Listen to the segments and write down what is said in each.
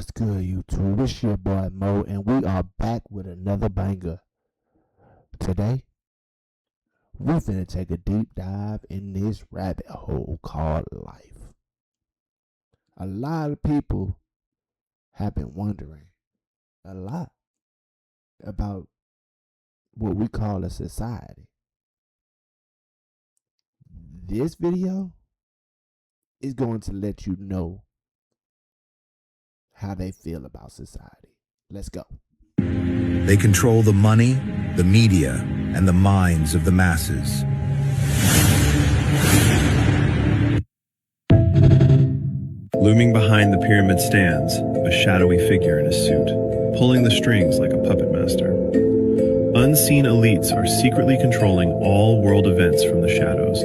What's good, YouTube? It's your boy Mo, and we are back with another banger. Today, we're finna take a deep dive in this rabbit hole called life. A lot of people have been wondering a lot about what we call a society. This video is going to let you know how they feel about society. Let's go. They control the money, the media, and the minds of the masses. Looming behind the pyramid stands a shadowy figure in a suit, pulling the strings like a puppet master. Unseen elites are secretly controlling all world events from the shadows.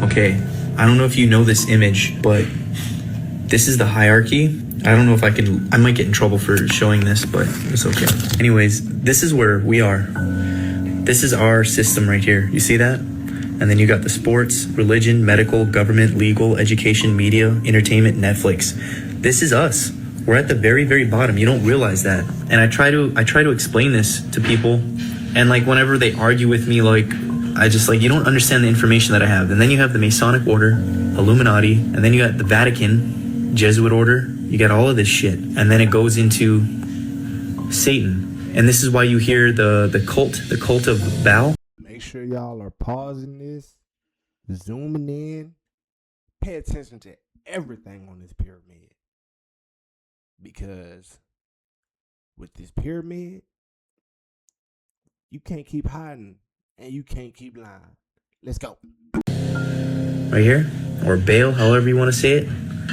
Okay, I don't know if you know this image, but this is the hierarchy. I don't know if I might get in trouble for showing this, but it's okay. Anyways, this is where we are. This is our system right here. You see that? And then you got the sports, religion, medical, government, legal, education, media, entertainment, Netflix. This is us. We're at the very, very bottom. You don't realize that. And I try to explain this to people. And like whenever they argue with me, like I just like, you don't understand the information that I have. And then you have the Masonic Order, Illuminati, and then you got the Vatican, Jesuit order, you got all of this shit, and then it goes into Satan, and this is why you hear the cult of Baal. Make sure y'all are pausing this, zooming in, pay attention to everything on this pyramid, because with this pyramid, you can't keep hiding and you can't keep lying. Let's go. Right here, or Baal, however you want to say it.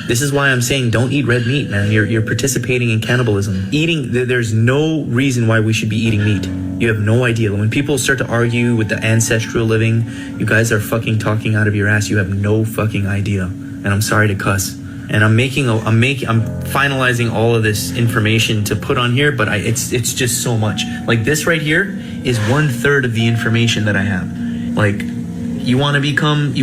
This is why I'm saying don't eat red meat, man. You're participating in cannibalism. There's no reason why we should be eating meat. You have no idea. When people start to argue with the ancestral living, you guys are fucking talking out of your ass. You have no fucking idea. And I'm sorry to cuss. And I'm finalizing all of this information to put on here, but it's just so much. Like this right here is 1/3 of the information that I have. Like, You want to become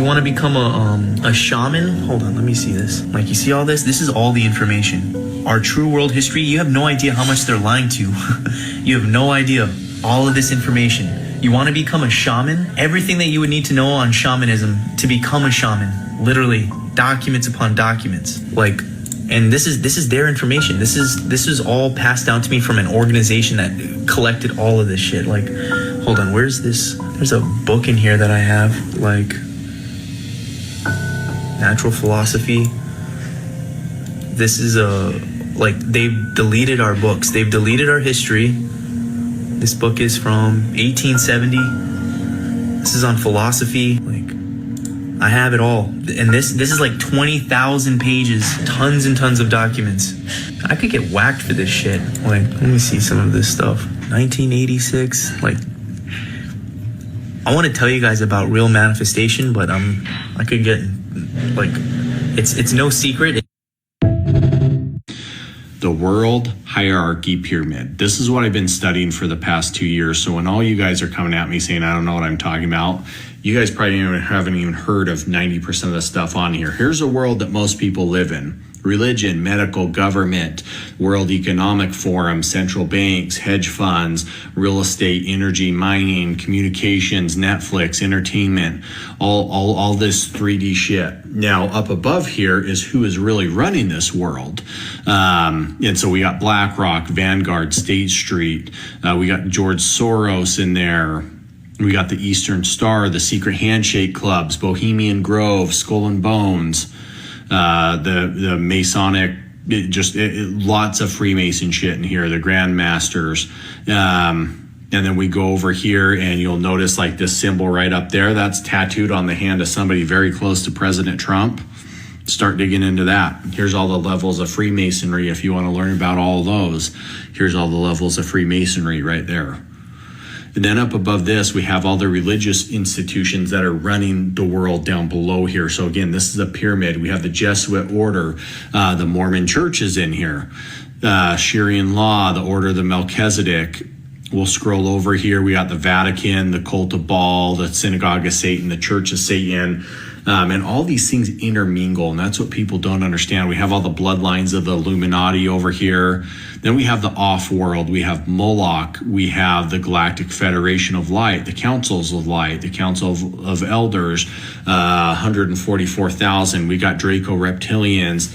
a shaman? Hold on, let me see this. Like, you see all this? This is all the information. Our true world history, you have no idea how much they're lying to. You have no idea. All of this information. You want to become a shaman? Everything that you would need to know on shamanism to become a shaman. Literally, documents upon documents. Like, and this is their information. This is all passed down to me from an organization that collected all of this shit. Like, hold on, where's this? There's a book in here that I have, like natural philosophy. This is like they've deleted our books. They've deleted our history. This book is from 1870. This is on philosophy. Like, I have it all. And this is like 20,000 pages, tons and tons of documents. I could get whacked for this shit. Like, let me see some of this stuff. 1986, like, I want to tell you guys about real manifestation, but I could get, like, it's no secret. The world hierarchy pyramid. This is what I've been studying for the past 2 years. So when all you guys are coming at me saying, I don't know what I'm talking about, you guys probably haven't even heard of 90% of the stuff on here. Here's a world that most people live in. Religion, medical, government, World Economic Forum, central banks, hedge funds, real estate, energy, mining, communications, Netflix, entertainment, all this 3D shit. Now, up above here is who is really running this world. And so we got BlackRock, Vanguard, State Street. We got George Soros in there. We got the Eastern Star, the Secret Handshake Clubs, Bohemian Grove, Skull and Bones. The Masonic, lots of Freemason shit in here, the Grandmasters. And then we go over here and you'll notice like this symbol right up there, that's tattooed on the hand of somebody very close to President Trump. Start digging into that. Here's all the levels of Freemasonry. If you want to learn about all those, here's all the levels of Freemasonry right there. And then up above this, we have all the religious institutions that are running the world down below here. So again, this is a pyramid. We have the Jesuit order, the Mormon church is in here, Syrian law, the order of the Melchizedek. We'll scroll over here. We got the Vatican, the cult of Baal, the synagogue of Satan, the church of Satan, And all these things intermingle, and that's what people don't understand. We have all the bloodlines of the Illuminati over here. Then we have the off-world. We have Moloch. We have the Galactic Federation of Light, the Councils of Light, the Council of Elders, 144,000. We got Draco Reptilians,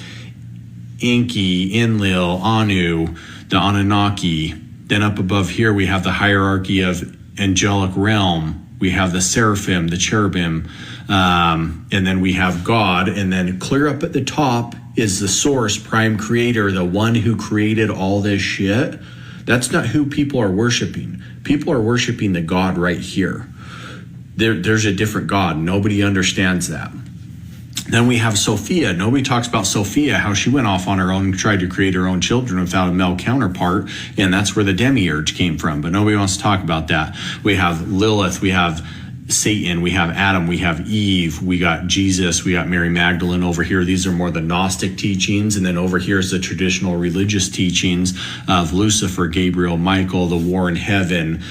Enki, Enlil, Anu, the Anunnaki. Then up above here, we have the hierarchy of angelic realm. We have the seraphim, the cherubim, and then we have God. And then clear up at the top is the source, prime creator, the one who created all this shit. That's not who people are worshiping. People are worshiping the God right here. There's a different God. Nobody understands that. Then we have Sophia. Nobody talks about Sophia, how she went off on her own and tried to create her own children without a male counterpart. And that's where the demiurge came from. But nobody wants to talk about that. We have Lilith. We have Satan. We have Adam. We have Eve. We got Jesus. We got Mary Magdalene over here. These are more the Gnostic teachings. And then over here is the traditional religious teachings of Lucifer, Gabriel, Michael, the war in heaven.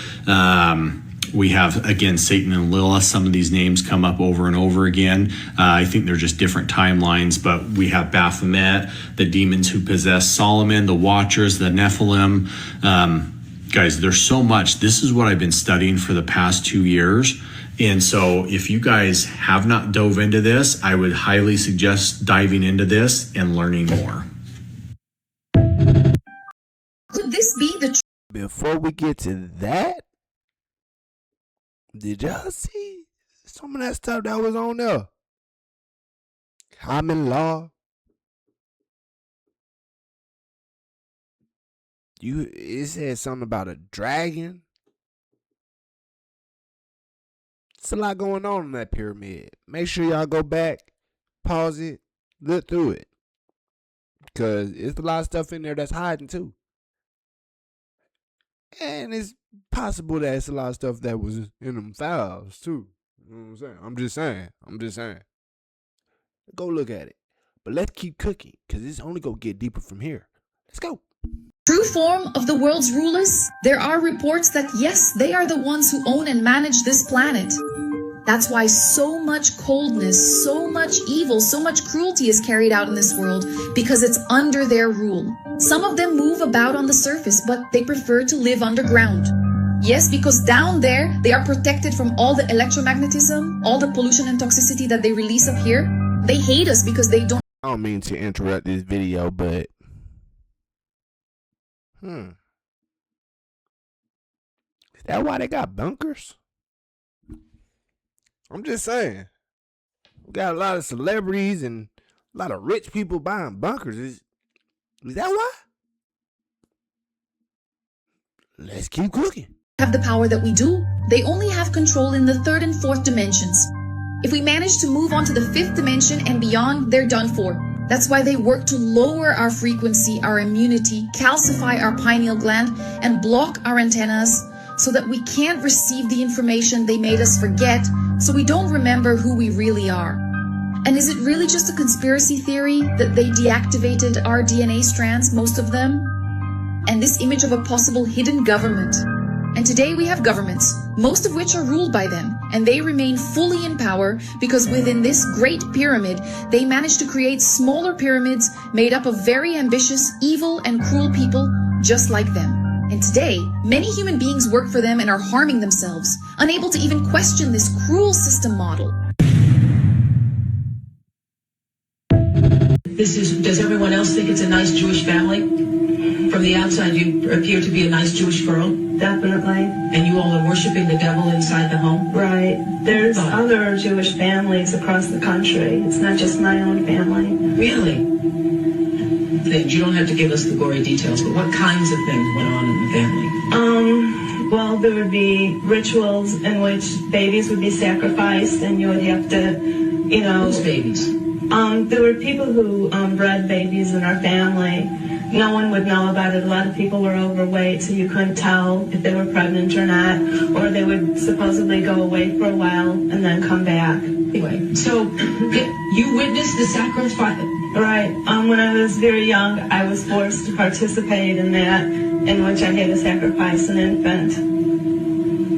We have, again, Satan and Lilith. Some of these names come up over and over again. I think they're just different timelines, but we have Baphomet, the demons who possess Solomon, the Watchers, the Nephilim. Guys, there's so much. This is what I've been studying for the past 2 years. And so if you guys have not dove into this, I would highly suggest diving into this and learning more. Could this be the Before we get to that, did y'all see some of that stuff that was on there? Common law. It said something about a dragon. It's a lot going on in that pyramid. Make sure y'all go back, pause it, look through it. Because it's a lot of stuff in there that's hiding too. And it's possible that it's a lot of stuff that was in them files too. You know what I'm saying? I'm just saying. Go look at it. But let's keep cooking, because it's only going to get deeper from here. Let's go. true form of the world's rulers? There are reports that yes, they are the ones who own and manage this planet. That's why so much coldness, so much evil, so much cruelty is carried out in this world, because it's under their rule. Some of them move about on the surface, but they prefer to live underground. Yes, because down there, they are protected from all the electromagnetism, all the pollution and toxicity that they release up here. They hate us because they don't. I don't mean to interrupt this video, but is that why they got bunkers? I'm just saying. We got a lot of celebrities and a lot of rich people buying bunkers. Is that why? Let's keep cooking. Have the power that we do. They only have control in the third and fourth dimensions. If we manage to move on to the fifth dimension and beyond, they're done for. That's why they work to lower our frequency, our immunity, calcify our pineal gland, and block our antennas so that we can't receive the information they made us forget, so we don't remember who we really are. And is it really just a conspiracy theory that they deactivated our DNA strands, most of them? And this image of a possible hidden government. And today we have governments, most of which are ruled by them, and they remain fully in power because within this great pyramid, they managed to create smaller pyramids made up of very ambitious, evil, and cruel people just like them. And today, many human beings work for them and are harming themselves, unable to even question this cruel system model. Does everyone else think it's a nice Jewish family? From the outside, you appear to be a nice Jewish girl. Definitely. And you all are worshiping the devil inside the home? Right. There's other Jewish families across the country. It's not just my own family. Really? Things. You don't have to give us the gory details, but what kinds of things went on in the family? Well, there would be rituals in which babies would be sacrificed, and you would have to, you know... Whose babies? There were people who bred babies in our family. No one would know about it. A lot of people were overweight, so you couldn't tell if they were pregnant or not. Or they would supposedly go away for a while and then come back. Anyway, so you witnessed the sacrifice? Right. When I was very young, I was forced to participate in that, in which I had to sacrifice an infant.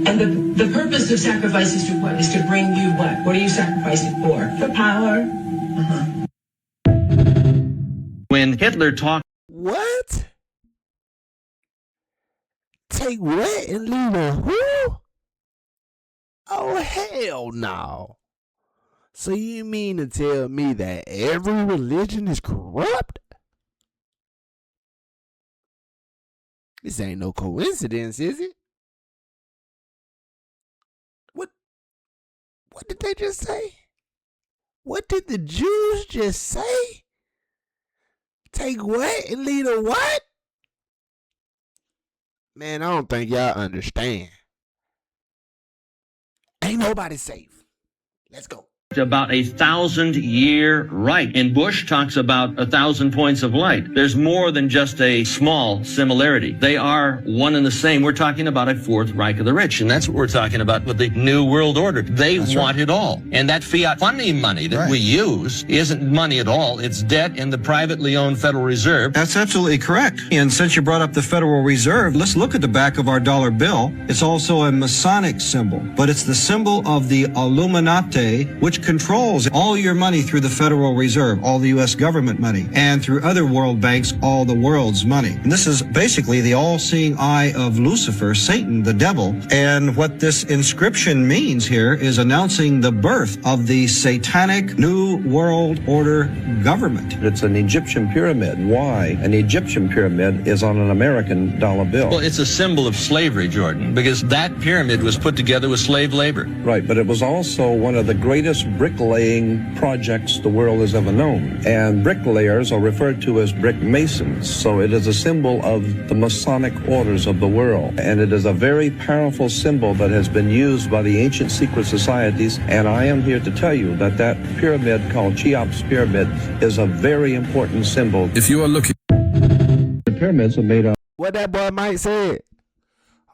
And the purpose So sacrifice is to what? Is to bring you what? What are you sacrificing for? For power. When Hitler talked. What? Take what and leave a who? Oh, hell no. So you mean to tell me that every religion is corrupt? This ain't no coincidence, is it? What did they just say? What did the Jews just say? Take what and leave a what? Man, I don't think y'all understand. Ain't nobody safe. Let's go. About 1,000-year right. And Bush talks about 1,000 points of light. There's more than just a small similarity. They are one and the same. We're talking about a fourth Reich of the rich. And that's what we're talking about with the New World Order. They want it all. And that fiat funding money that we use isn't money at all. It's debt in the privately owned Federal Reserve. That's absolutely correct. And since you brought up the Federal Reserve, let's look at the back of our dollar bill. It's also a Masonic symbol, but it's the symbol of the Illuminati, which controls all your money through the Federal Reserve, all the U.S. government money, and through other world banks, all the world's money. And this is basically the all-seeing eye of Lucifer, Satan, the devil. And what this inscription means here is announcing the birth of the satanic New World Order government. It's an Egyptian pyramid. Why? An Egyptian pyramid is on an American dollar bill. Well, it's a symbol of slavery, Jordan, because that pyramid was put together with slave labor. Right, but it was also one of the greatest bricklaying projects the world has ever known. And bricklayers are referred to as brick masons. So it is a symbol of the Masonic orders of the world. And it is a very powerful symbol that has been used by the ancient secret societies. And I am here to tell you that that pyramid called Cheops Pyramid is a very important symbol. If you are looking, the pyramids are made of. What that boy Mike said.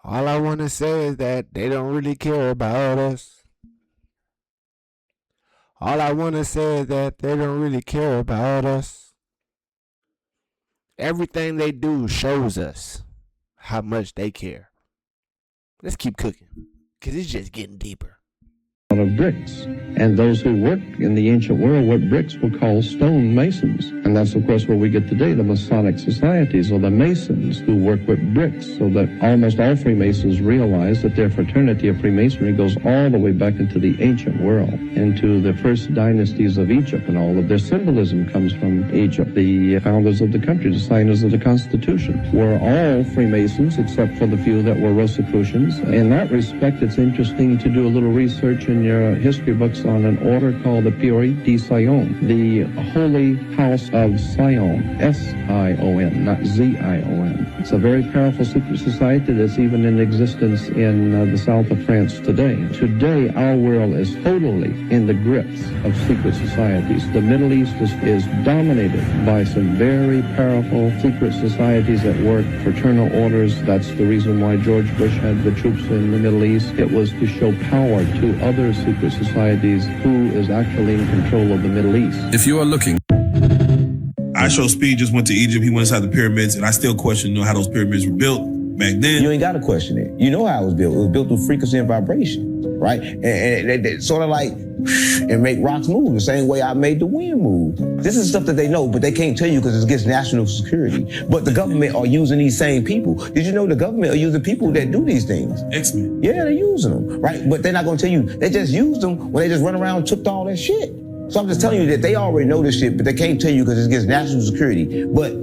All I want to say is that they don't really care about us. All I want to say is that they don't really care about us. Everything they do shows us how much they care. Let's keep cooking, because it's just getting deeper. Of bricks, and those who work in the ancient world with bricks were called stone masons, and that's of course where we get today the Masonic societies, or the Masons who work with bricks, so that almost all Freemasons realize that their fraternity of Freemasonry goes all the way back into the ancient world, into the first dynasties of Egypt, and all of their symbolism comes from Egypt. The founders of the country, the signers of the Constitution, were all Freemasons except for the few that were Rosicrucians. In that respect, it's interesting to do a little research in your history books on an order called the Pueri di Sion, the Holy House of Sion, S-I-O-N, not Z-I-O-N. It's a very powerful secret society that's even in existence in the south of France today. Today, our world is totally in the grips of secret societies. The Middle East is dominated by some very powerful secret societies at work, fraternal orders. That's the reason why George Bush had the troops in the Middle East. It was to show power to other secret societies who is actually in control of the Middle East. If you are looking. I show Speed just went to Egypt. He went inside the pyramids, and I still question how those pyramids were built back then. You ain't got to question it. You know how it was built. It was built through frequency and vibration, right? And they sort of like and make rocks move the same way I made the wind move. This is stuff that they know, but they can't tell you because it's against national security. But the government are using these same people. Did you know the government are using people that do these things? X-Men. Yeah, they're using them, right? But they're not going to tell you. They just used them when they just run around and took all that shit. So I'm just telling you that they already know this shit, but they can't tell you because it's against national security. But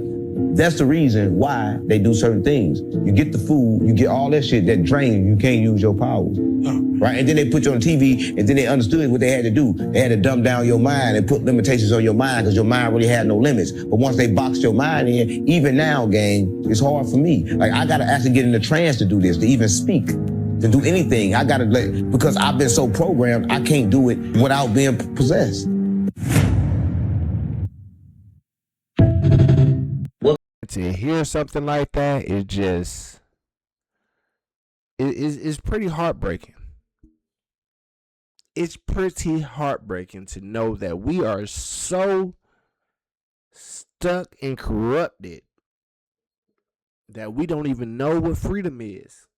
that's the reason why they do certain things. You get the food, you get all that shit that drains you, you can't use your powers. Right? And then they put you on TV, and then they understood what they had to do. They had to dumb down your mind and put limitations on your mind because your mind really had no limits. But once they boxed your mind in, even now, gang, it's hard for me. Like, I gotta actually get in the trance to do this, to even speak, to do anything. I gotta because I've been so programmed, I can't do it without being possessed. To hear something like that, it's pretty heartbreaking. It's pretty heartbreaking to know that we are so stuck and corrupted that we don't even know what freedom is.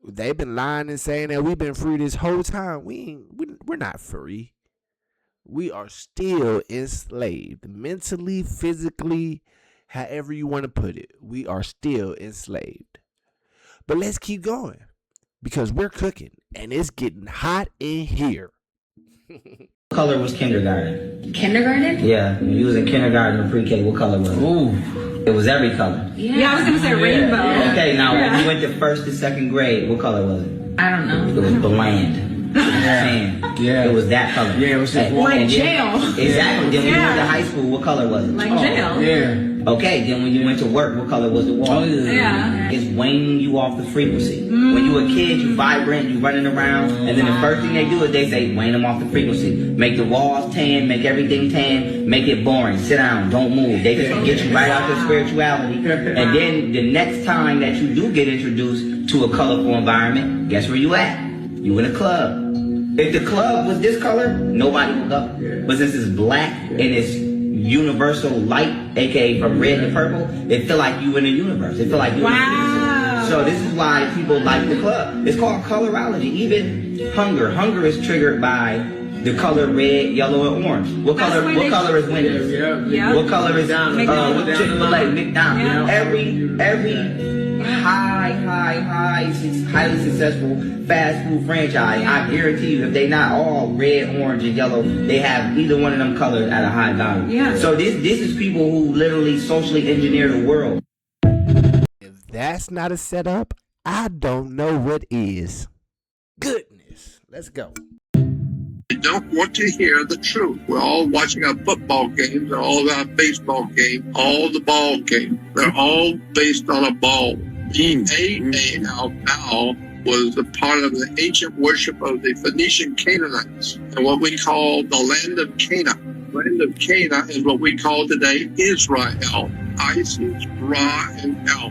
They've been lying and saying that we've been free this whole time. We're not free. We are still enslaved, mentally, physically, however you want to put it. We are still enslaved. But let's keep going because we're cooking and it's getting hot in here. What color was kindergarten? Kindergarten? Yeah, when you was in kindergarten or pre-K, what color was it? Ooh. It was every color. Yeah, I was going to say rainbow. Okay, now when you went to first to second grade, what color was it? I don't know. It was bland. Yeah. It was that color. Yeah, it was just like jail. Exactly. Then when you went to high school, what color was it? Like jail. Yeah. Okay, then when you went to work, what color was the wall? Yeah. It's waning you off the frequency. When you a kid, you vibrant, you running around, and then the first thing they do is they say, wane them off the frequency. Make the walls tan, make everything tan, make it boring. Sit down, don't move. They just get you right out of spirituality. And then the next time that you do get introduced to a colorful environment, guess where you at? You in a club. If the club was this color, nobody would go. But since it's black and it's universal light, aka from red to purple, it feel like you in a universe. It feel like you in a universe. So this is why people like the club. It's called colorology. Even hunger. Hunger is triggered by the color red, yellow, and orange. What color is Wendy's? What color is Chick-fil-A, McDonald's? Every highly successful fast food franchise, I guarantee you, if they not all red, orange, and yellow, they have either one of them colors at a high value. Yeah. So this is people who literally socially engineer the world. If that's not a setup, I don't know what is. Goodness. Let's go. They don't want to hear the truth. We're all watching our football games, all our baseball games, all the ball games. They're all based on a ball. Baal was a part of the ancient worship of the Phoenician Canaanites and what we call the land of Canaan. The land of Canaan is what we call today Israel. Isis, Ra, and El.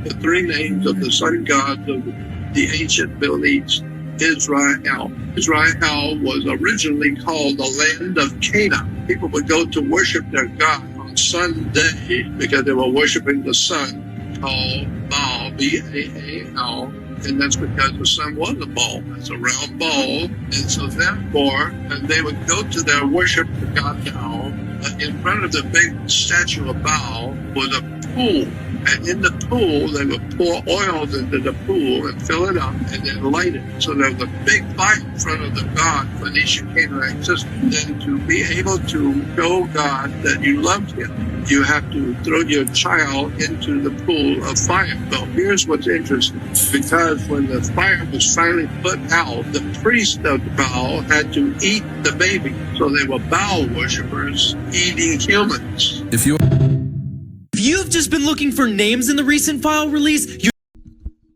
The three names of the sun gods of the ancient Middle East. Israel. Israel was originally called the land of Canaan. People would go to worship their God on Sunday because they were worshiping the sun, called Baal, B-A-A-L, and that's because the sun was a ball. It's a round ball, and so therefore, they would go to their worship to God Baal. In front of the big statue of Baal was a pool. And in the pool, they would pour oils into the pool and fill it up and then light it. So there was a big fire in front of the God, Phoenician Canaanite system. Then to be able to show God that you loved him, you have to throw your child into the pool of fire. Well, here's what's interesting. Because when the fire was finally put out, the priest of Baal had to eat the baby. So they were Baal worshippers eating humans. If you've just been looking for names in the recent file release,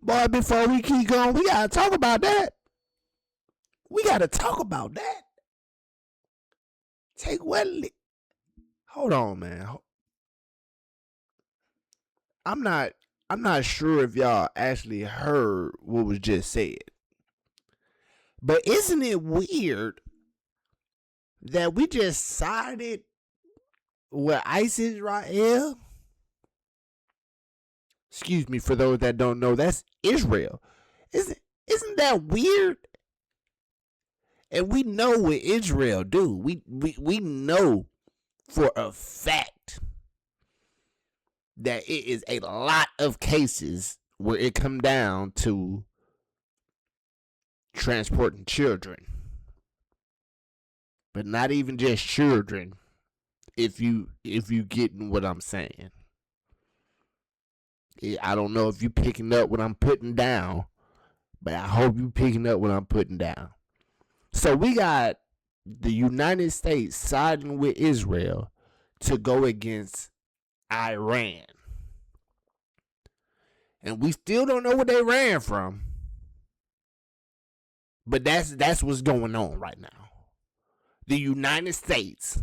boy, before we keep going, we gotta talk about that. Take what? Hold on, man. I'm not sure if y'all actually heard what was just said. But isn't it weird that we just sided with Israel? Excuse me, for those that don't know, that's Israel. Isn't that weird? And we know what Israel do. We know for a fact that it is a lot of cases where it come down to transporting children. But not even just children, if you getting what I'm saying. I don't know if you picking up what I'm putting down, but I hope you picking up what I'm putting down. So we got the United States siding with Israel to go against Iran. And we still don't know where they ran from. But that's what's going on right now. The United States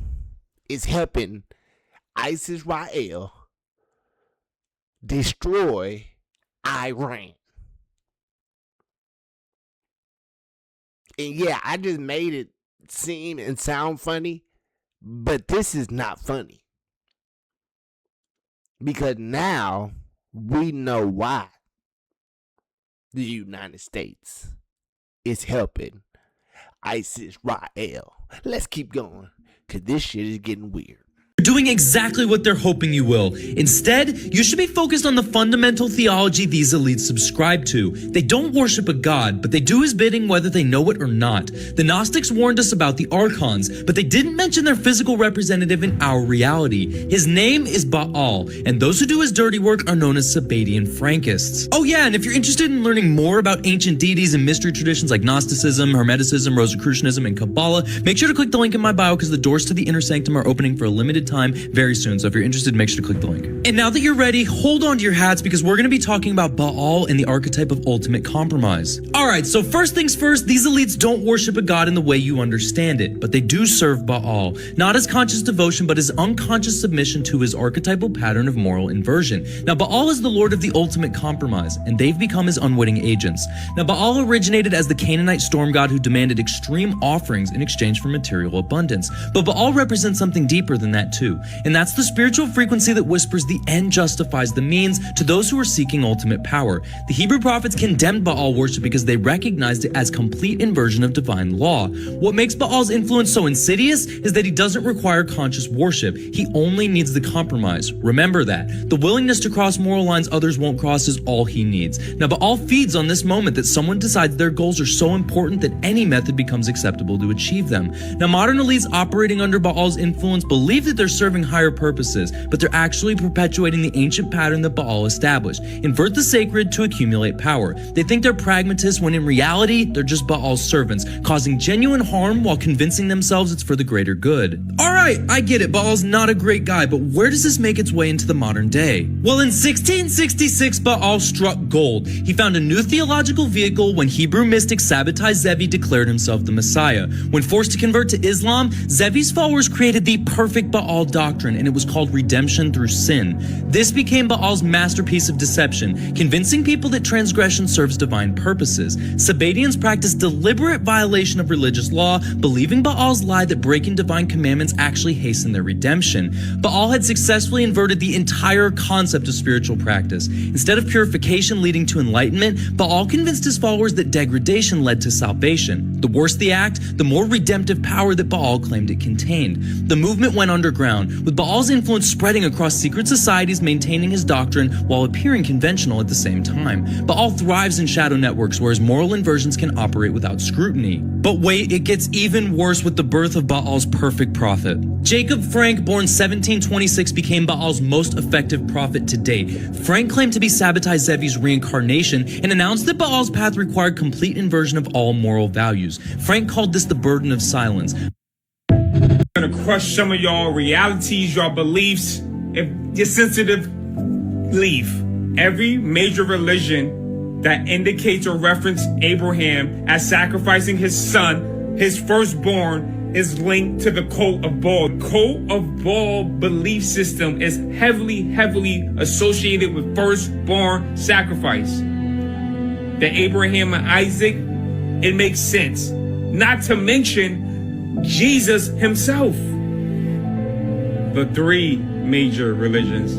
is helping Israel destroy Iran. And yeah, I just made it seem and sound funny, but this is not funny. Because now we know why. the United States is helping ISIS Rael. Let's keep going, because this shit is getting weird. You're doing exactly what they're hoping you will. Instead, you should be focused on the fundamental theology these elites subscribe to. They don't worship a god, but they do his bidding whether they know it or not. The Gnostics warned us about the archons, but they didn't mention their physical representative in our reality. His name is Baal, and those who do his dirty work are known as Sabbatean Frankists. Oh yeah, and if you're interested in learning more about ancient deities and mystery traditions like Gnosticism, Hermeticism, Rosicrucianism, and Kabbalah, make sure to click the link in my bio because the doors to the inner sanctum are opening for a limited time very soon, so if you're interested, make sure to click the link. And now that you're ready, hold on to your hats because we're going to be talking about Baal and the archetype of ultimate compromise. Alright, so first things first, these elites don't worship a god in the way you understand it, but they do serve Baal, not as conscious devotion, but as unconscious submission to his archetypal pattern of moral inversion. Now, Baal is the lord of the ultimate compromise, and they've become his unwitting agents. Now, Baal originated as the Canaanite storm god who demanded extreme offerings in exchange for material abundance, but Baal represents something deeper than that too. And that's the spiritual frequency that whispers the end justifies the means to those who are seeking ultimate power. The Hebrew prophets condemned Baal worship because they recognized it as complete inversion of divine law. What makes Baal's influence so insidious is that he doesn't require conscious worship. He only needs the compromise. Remember that. The willingness to cross moral lines others won't cross is all he needs. Now, Baal feeds on this moment that someone decides their goals are so important that any method becomes acceptable to achieve them. Now, modern elites operating under Baal's influence believe that they're serving higher purposes, but they're actually perpetuating the ancient pattern that Baal established. Invert the sacred to accumulate power. They think they're pragmatists when in reality, they're just Baal's servants, causing genuine harm while convincing themselves it's for the greater good. Alright, I get it, Baal's not a great guy, but where does this make its way into the modern day? Well, in 1666, Baal struck gold. He found a new theological vehicle when Hebrew mystic Sabbatai Zevi declared himself the Messiah. When forced to convert to Islam, Zevi's followers created the perfect Baal doctrine, and it was called redemption through sin. This became Baal's masterpiece of deception, convincing people that transgression serves divine purposes. Sabbatians practiced deliberate violation of religious law, believing Baal's lie that breaking divine commandments actually hastened their redemption. Baal had successfully inverted the entire concept of spiritual practice. Instead of purification leading to enlightenment, Baal convinced his followers that degradation led to salvation. The worse the act, the more redemptive power that Baal claimed it contained. The movement went underground, with Baal's influence spreading across secret societies, maintaining his doctrine while appearing conventional at the same time. Baal thrives in shadow networks where his moral inversions can operate without scrutiny. But wait, it gets even worse with the birth of Baal's perfect prophet. Jacob Frank, born 1726, became Baal's most effective prophet to date. Frank claimed to be Sabbatai Zevi's reincarnation and announced that Baal's path required complete inversion of all moral values. Frank called this the burden of silence. Gonna crush some of y'all realities, y'all beliefs. If you're sensitive, leave. Every major religion that indicates or references Abraham as sacrificing his son, his firstborn, is linked to the cult of Baal. The cult of Baal belief system is heavily associated with firstborn sacrifice. The Abraham and Isaac, it makes sense. Not to mention Jesus himself. The three major religions: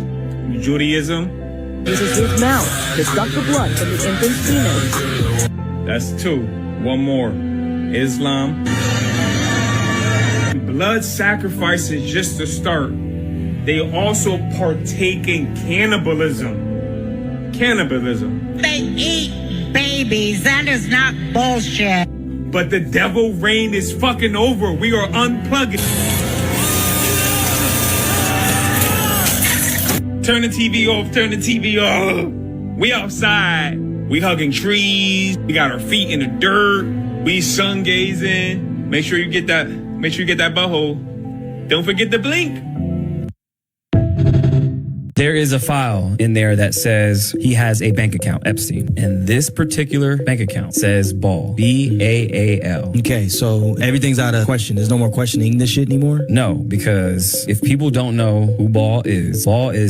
Judaism. Jesus used malice to suck the blood from the infant's penis. That's two. One more. Islam. Blood sacrifice is just the start. They also partake in cannibalism. They eat babies. That is not bullshit. But the devil reign is fucking over. We are unplugging. Turn the TV off, turn the TV off. We outside. We hugging trees. We got our feet in the dirt. We sun gazing. Make sure you get that butthole. Don't forget to blink. There is a file in there that says he has a bank account, Epstein. And this particular bank account says Baal. B-A-A-L. Okay, so everything's out of question. There's no more questioning this shit anymore? No, because if people don't know who Baal is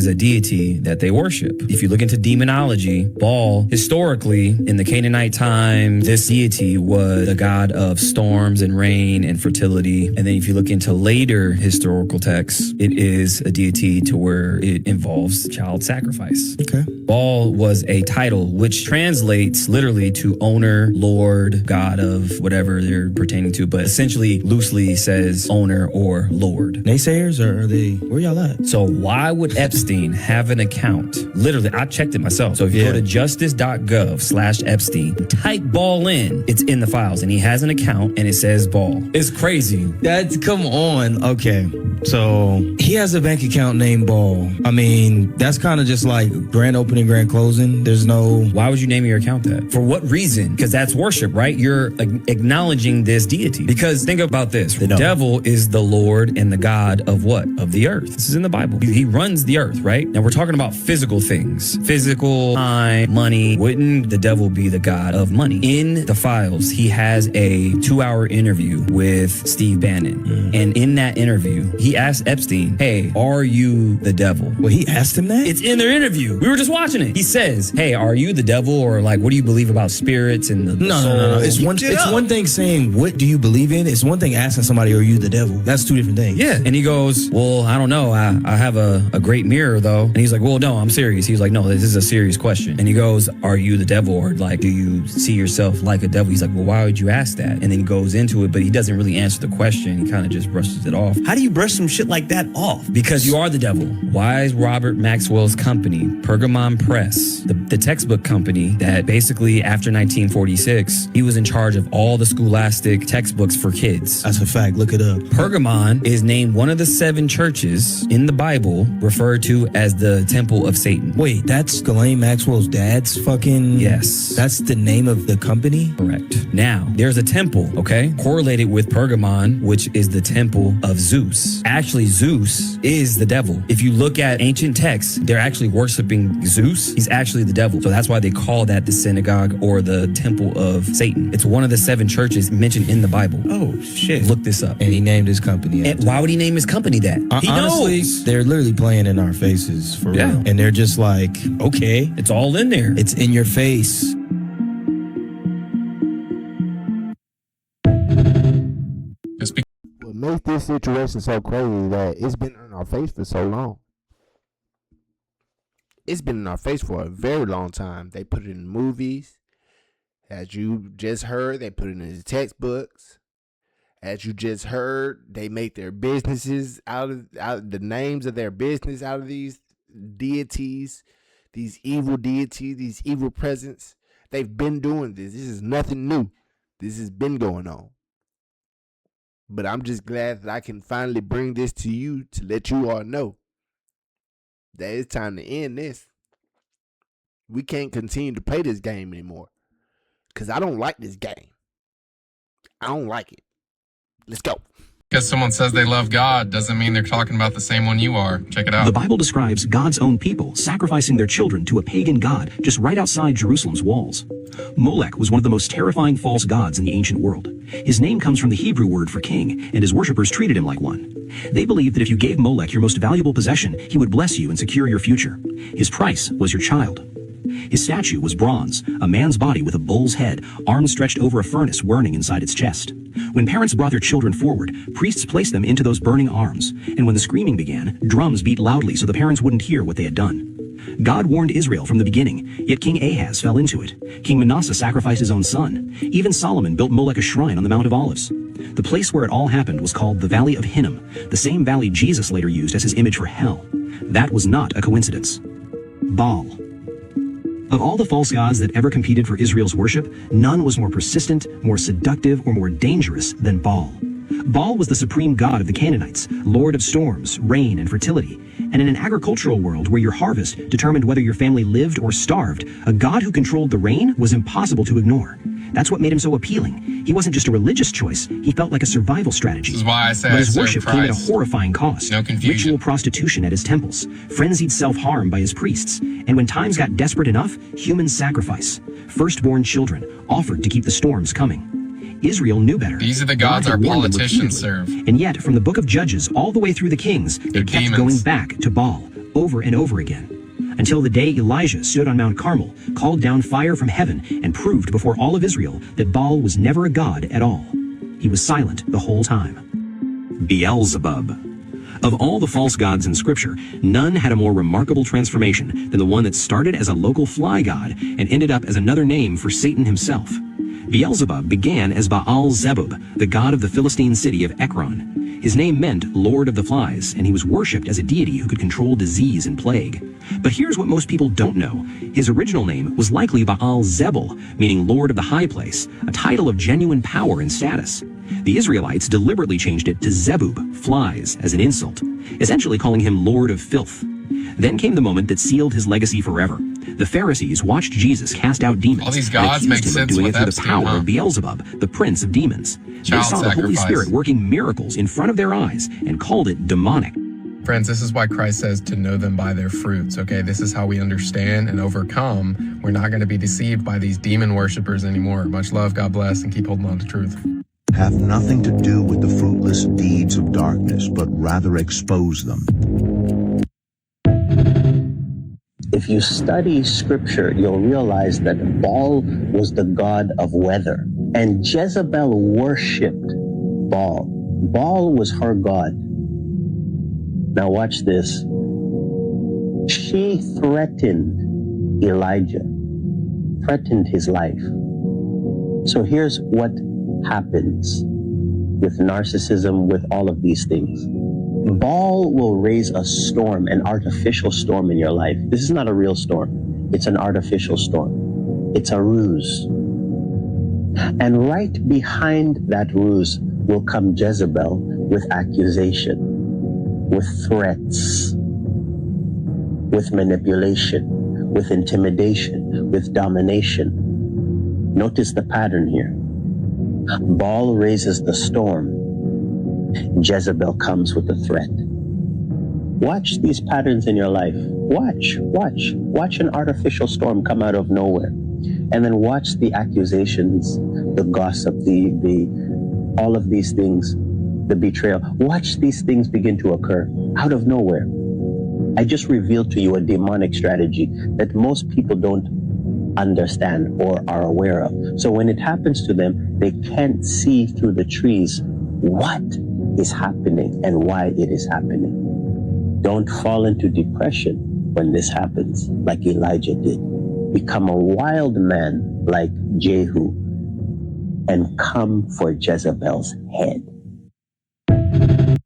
a deity that they worship. If you look into demonology, Baal, historically, in the Canaanite time, this deity was the god of storms and rain and fertility. And then if you look into later historical texts, it is a deity to where it involves involves child sacrifice. Okay. Baal was a title which translates literally to owner, lord, god of whatever they're pertaining to, but essentially loosely says owner or lord. Naysayers, or are they, where y'all at? So why would Epstein have an account? Literally, I checked it myself. So if you go to justice.gov/Epstein, type Baal in, it's in the files, and he has an account and it says Baal. It's crazy. That's, come on. Okay. So he has a bank account named Baal. I mean, that's kind of just like grand opening, grand closing. There's no... Why would you name your account that? For what reason? Because that's worship, right? You're acknowledging this deity. Because think about this. The devil is the Lord and the God of what? Of the earth. This is in the Bible. He runs the earth, right? Now we're talking about physical things. Physical, time, money. Wouldn't the devil be the God of money? In the files, he has a 2-hour interview with Steve Bannon. And in that interview, he asked Epstein, hey, are you the devil? Well, he asked him that? It's in their interview. We were just watching it. He says, hey, are you the devil? Or like, what do you believe about spirits and the soul? No. It's one thing saying, what do you believe in? It's one thing asking somebody, are you the devil? That's two different things. Yeah. And he goes, well, I don't know. I have a great mirror though. And he's like, well, no, I'm serious. He's like, no, this is a serious question. And he goes, are you the devil? Or like, do you see yourself like a devil? He's like, well, why would you ask that? And then he goes into it, but he doesn't really answer the question. He kind of just brushes it off. How do you brush some shit like that off? Because you are the devil. Why is Robert Maxwell's company, Pergamon Press, the textbook company that basically after 1946, he was in charge of all the scholastic textbooks for kids. That's a fact. Look it up. Pergamon is named one of the 7 churches in the Bible referred to as the Temple of Satan. Wait, that's Ghislaine Maxwell's dad's fucking... Yes. That's the name of the company? Correct. Now, there's a temple, okay, correlated with Pergamon, which is the temple of Zeus. Actually, Zeus is the devil. If you look at ancient texts, they're actually worshiping Zeus. He's actually the devil. So that's why they call that the synagogue or the temple of Satan. It's one of the 7 churches mentioned in the Bible. Oh, shit. Look this up. And he named his company. And why would he name his company that? He honestly, knows. They're literally playing in our faces for real. And they're just like, okay. It's all in there. It's in your face. What makes this situation so crazy is that it's been in our face for so long. It's been in our face for a very long time. They put it in movies. As you just heard, they put it in the textbooks. As you just heard, they make their businesses out of the names of their business out of these deities, these evil deities, these evil presence. They've been doing this. This is nothing new. This has been going on. But I'm just glad that I can finally bring this to you to let you all know that it's time to end this. We can't continue to play this game anymore. Because I don't like this game. I don't like it. Let's go. Because someone says they love God doesn't mean they're talking about the same one you are. Check it out. The Bible describes God's own people sacrificing their children to a pagan god just right outside Jerusalem's walls. Molech was one of the most terrifying false gods in the ancient world. His name comes from the Hebrew word for king, and his worshippers treated him like one. They believed that if you gave Molech your most valuable possession, he would bless you and secure your future. His price was your child. His statue was bronze, a man's body with a bull's head, arms stretched over a furnace burning inside its chest. When parents brought their children forward, priests placed them into those burning arms, and when the screaming began, drums beat loudly so the parents wouldn't hear what they had done. God warned Israel from the beginning, yet King Ahaz fell into it. King Manasseh sacrificed his own son. Even Solomon built Molech a shrine on the Mount of Olives. The place where it all happened was called the Valley of Hinnom, the same valley Jesus later used as his image for hell. That was not a coincidence. Baal. Of all the false gods that ever competed for Israel's worship, none was more persistent, more seductive, or more dangerous than Baal. Baal was the supreme god of the Canaanites, lord of storms, rain, and fertility. And in an agricultural world where your harvest determined whether your family lived or starved, a god who controlled the rain was impossible to ignore. That's what made him so appealing. He wasn't just a religious choice, he felt like a survival strategy. This is why I say But his worship came at a horrifying cost. No confusion. Ritual prostitution at his temples, frenzied self-harm by his priests, and when times got desperate enough, human sacrifice. Firstborn children, offered to keep the storms coming. Israel knew better. These are the gods our politicians serve. And yet, from the book of Judges all the way through the Kings, they kept demons. going back to Baal, over and over again. Until the day Elijah stood on Mount Carmel, called down fire from heaven, and proved before all of Israel that Baal was never a god at all. He was silent the whole time. Beelzebub. Of all the false gods in Scripture, none had a more remarkable transformation than the one that started as a local fly god and ended up as another name for Satan himself. Beelzebub began as Baal-zebub, the god of the Philistine city of Ekron. His name meant Lord of the Flies, and he was worshipped as a deity who could control disease and plague. But here's what most people don't know. His original name was likely Baal-zebul, meaning Lord of the High Place, a title of genuine power and status. The Israelites deliberately changed it to Zebub, flies, as an insult, essentially calling him Lord of Filth. Then came the moment that sealed his legacy forever. The Pharisees watched Jesus cast out demons. All these gods and make accused him of sense doing with it through Epstein, the power huh? of Beelzebub, the prince of demons. They Child saw the Holy sacrifice. Spirit working miracles in front of their eyes and called it demonic. Friends, this is why Christ says to know them by their fruits, okay? This is how we understand and overcome. We're not going to be deceived by these demon worshipers anymore. Much love, God bless, and keep holding on to truth. Have nothing to do with the fruitless deeds of darkness, but rather expose them. If you study scripture, you'll realize that Baal was the god of weather, and Jezebel worshipped Baal. Baal was her god. Now watch this. She threatened Elijah, threatened his life. So here's what happens with narcissism, with all of these things. Baal will raise a storm, an artificial storm in your life. This is not a real storm. It's an artificial storm. It's a ruse. And right behind that ruse will come Jezebel with accusation, with threats, with manipulation, with intimidation, with domination. Notice the pattern here. Baal raises the storm. Jezebel comes with a threat. Watch these patterns in your life. Watch an artificial storm come out of nowhere. And then watch the accusations, the gossip, all of these things, the betrayal. Watch these things begin to occur out of nowhere. I just revealed to you a demonic strategy that most people don't understand or are aware of. So when it happens to them, they can't see through the trees what is happening and why it is happening. Don't fall into depression when this happens, like Elijah did. Become a wild man like Jehu and come for Jezebel's head.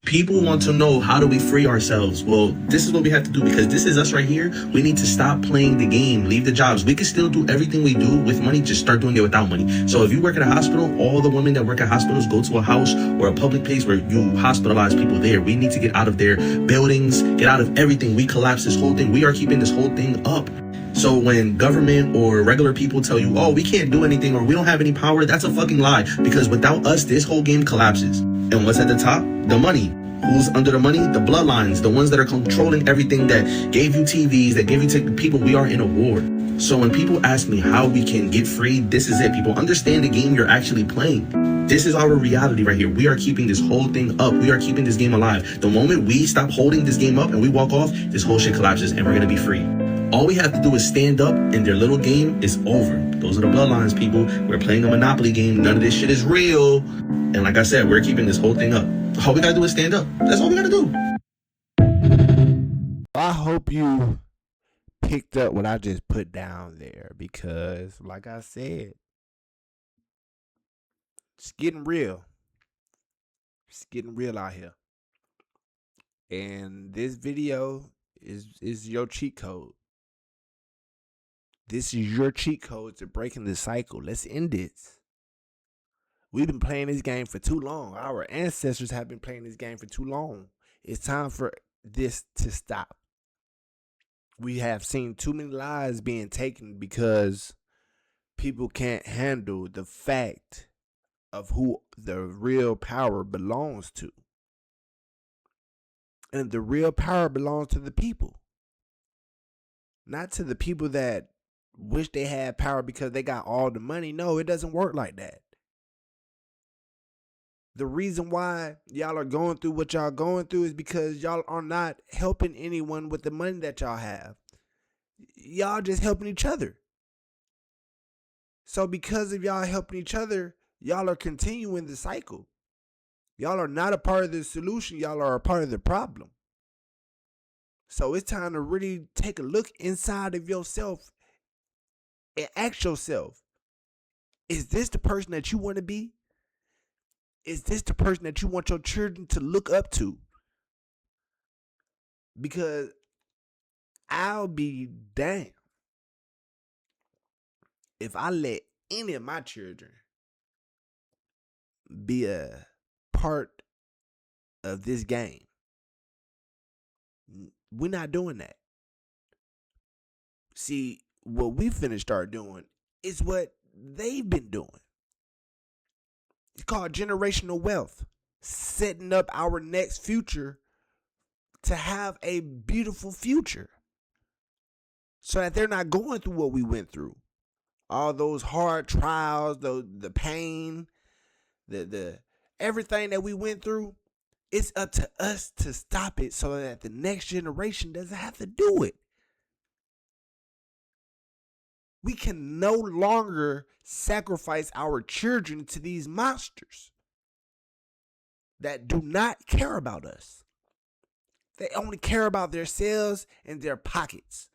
People want to know, how do we free ourselves? Well, this is what we have to do, because this is us right here. We need to stop playing the game, leave the jobs. We can still do everything we do with money, just start doing it without money. So if you work at a hospital, all the women that work at hospitals go to a house or a public place where you hospitalize people there. We need to get out of their buildings, get out of everything. We collapse this whole thing. We are keeping this whole thing up. So when government or regular people tell you, oh, we can't do anything or we don't have any power, that's a fucking lie. Because without us, this whole game collapses. And what's at the top? The money. Who's under the money? The bloodlines, the ones that are controlling everything, that gave you TVs, that gave you people. We are in a war. So when people ask me how we can get free, this is it, people. Understand the game you're actually playing. This is our reality right here. We are keeping this whole thing up. We are keeping this game alive. The moment we stop holding this game up and we walk off, this whole shit collapses and we're going to be free. All we have to do is stand up and their little game is over. Those are the bloodlines, people. We're playing a Monopoly game. None of this shit is real. And like I said, we're keeping this whole thing up. All we gotta do is stand up. That's all we gotta do. I hope you picked up what I just put down there, because like I said, it's getting real. It's getting real out here. And this video is your cheat code. This is your cheat code to breaking the cycle. Let's end this. We've been playing this game for too long. Our ancestors have been playing this game for too long. It's time for this to stop. We have seen too many lives being taken because people can't handle the fact of who the real power belongs to. And the real power belongs to the people. Not to the people that wish they had power because they got all the money. No, it doesn't work like that. The reason why y'all are going through what y'all going through is because y'all are not helping anyone with the money that y'all have. Y'all just helping each other. So because of y'all helping each other, y'all are continuing the cycle. Y'all are not a part of the solution. Y'all are a part of the problem. So it's time to really take a look inside of yourself and ask yourself, is this the person that you want to be? Is this the person that you want your children to look up to? Because I'll be damned if I let any of my children be a part of this game. We're not doing that. See, what we finna start doing is what they've been doing. It's called generational wealth. Setting up our next future to have a beautiful future. So that they're not going through what we went through. All those hard trials, the pain, the everything that we went through. It's up to us to stop it so that the next generation doesn't have to do it. We can no longer sacrifice our children to these monsters that do not care about us. They only care about themselves and their pockets.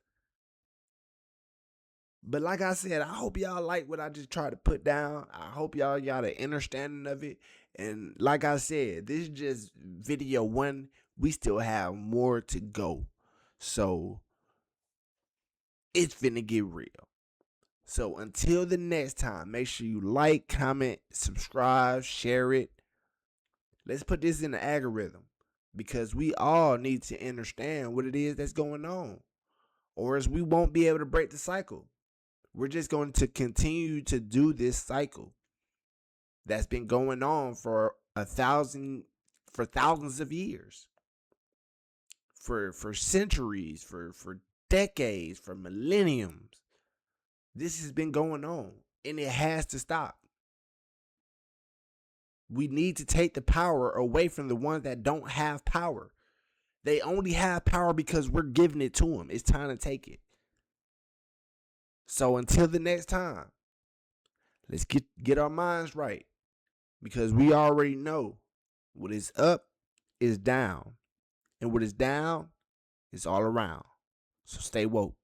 But like I said, I hope y'all like what I just tried to put down. I hope y'all got an understanding of it. And like I said, this is just video 1. We still have more to go. So it's finna get real. So until the next time, make sure you like, comment, subscribe, share it. Let's put this in the algorithm because we all need to understand what it is that's going on, or else we won't be able to break the cycle. We're just going to continue to do this cycle that's been going on for thousands of years, for centuries, for decades, for millenniums. This has been going on, and it has to stop. We need to take the power away from the ones that don't have power. They only have power because we're giving it to them. It's time to take it. So until the next time, let's get our minds right, because we already know what is up is down, and what is down is all around. So stay woke.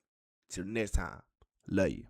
Till next time, love you.